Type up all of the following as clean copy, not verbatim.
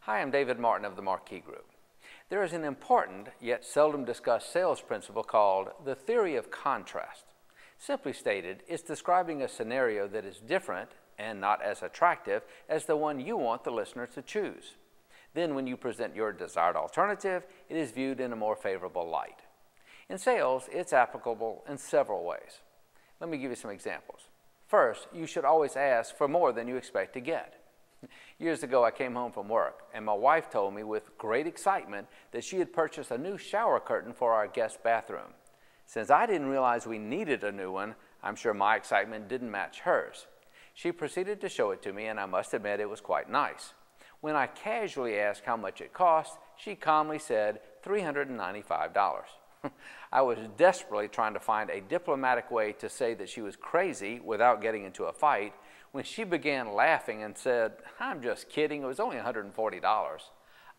Hi, I'm David Martin of the Marquis Group. There is an important yet seldom discussed sales principle called the theory of contrast. Simply stated, it's describing a scenario that is different and not as attractive as the one you want the listener to choose. Then when you present your desired alternative, it is viewed in a more favorable light. In sales, it's applicable in several ways. Let me give you some examples. First, you should always ask for more than you expect to get. Years ago, I came home from work, and my wife told me with great excitement that she had purchased a new shower curtain for our guest bathroom. Since I didn't realize we needed a new one, I'm sure my excitement didn't match hers. She proceeded to show it to me, and I must admit it was quite nice. When I casually asked how much it cost, she calmly said $395. I was desperately trying to find a diplomatic way to say that she was crazy without getting into a fight when she began laughing and said, "I'm just kidding, it was only $140.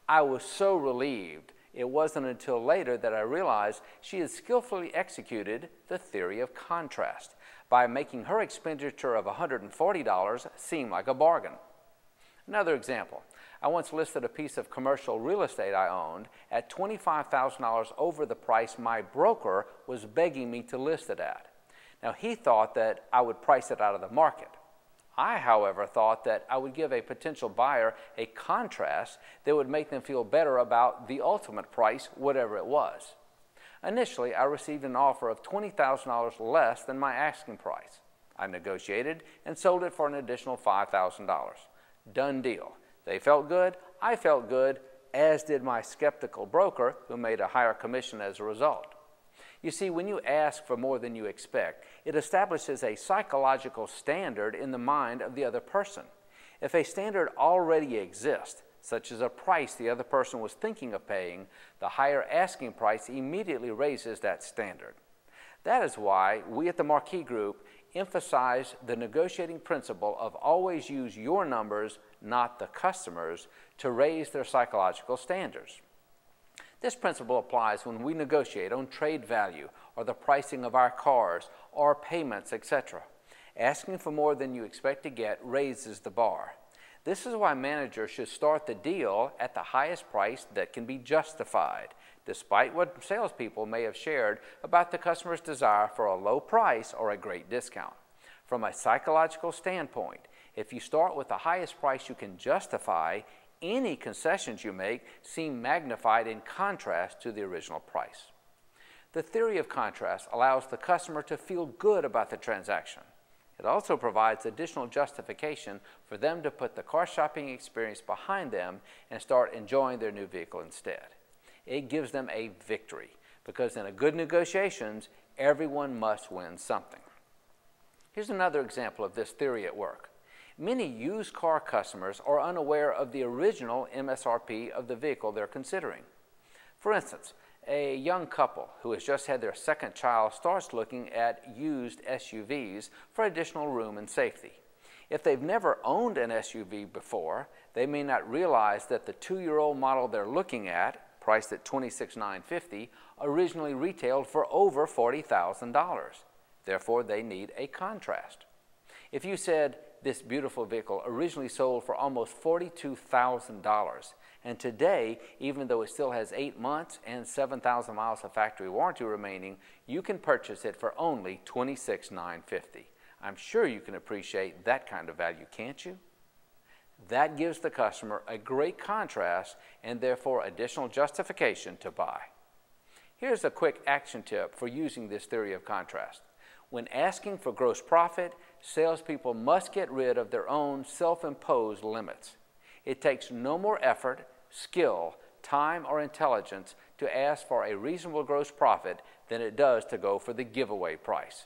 I was so relieved. It wasn't until later that I realized she had skillfully executed the theory of contrast by making her expenditure of $140 seem like a bargain. Another example, I once listed a piece of commercial real estate I owned at $25,000 over the price my broker was begging me to list it at. Now, he thought that I would price it out of the market. I, however, thought that I would give a potential buyer a contrast that would make them feel better about the ultimate price, whatever it was. Initially, I received an offer of $20,000 less than my asking price. I negotiated and sold it for an additional $5,000. Done deal. They felt good, I felt good, as did my skeptical broker, who made a higher commission as a result. You see, when you ask for more than you expect, it establishes a psychological standard in the mind of the other person. If a standard already exists, such as a price the other person was thinking of paying, the higher asking price immediately raises that standard. That is why we at the Marquis Group emphasize the negotiating principle of always use your numbers, not the customer's, to raise their psychological standards. This principle applies when we negotiate on trade value or the pricing of our cars or payments, etc. Asking for more than you expect to get raises the bar. This is why managers should start the deal at the highest price that can be justified, despite what salespeople may have shared about the customer's desire for a low price or a great discount. From a psychological standpoint, if you start with the highest price you can justify, any concessions you make seem magnified in contrast to the original price. The theory of contrast allows the customer to feel good about the transaction. It also provides additional justification for them to put the car shopping experience behind them and start enjoying their new vehicle instead. It gives them a victory because in a good negotiations, everyone must win something. Here's another example of this theory at work. Many used car customers are unaware of the original MSRP of the vehicle they're considering. For instance, a young couple who has just had their second child starts looking at used SUVs for additional room and safety. If they've never owned an SUV before, they may not realize that the 2-year-old model they're looking at, priced at $26,950, originally retailed for over $40,000. Therefore, they need a contrast. If you said, "This beautiful vehicle originally sold for almost $42,000, and today, even though it still has 8 months and 7,000 miles of factory warranty remaining, you can purchase it for only $26,950. I'm sure you can appreciate that kind of value, can't you?" That gives the customer a great contrast and therefore additional justification to buy. Here's a quick action tip for using this theory of contrast. When asking for gross profit, salespeople must get rid of their own self-imposed limits. It takes no more effort, skill, time, or intelligence to ask for a reasonable gross profit than it does to go for the giveaway price.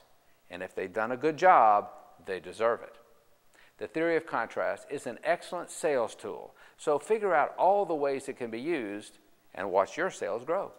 And if they've done a good job, they deserve it. The theory of contrast is an excellent sales tool, so figure out all the ways it can be used and watch your sales grow.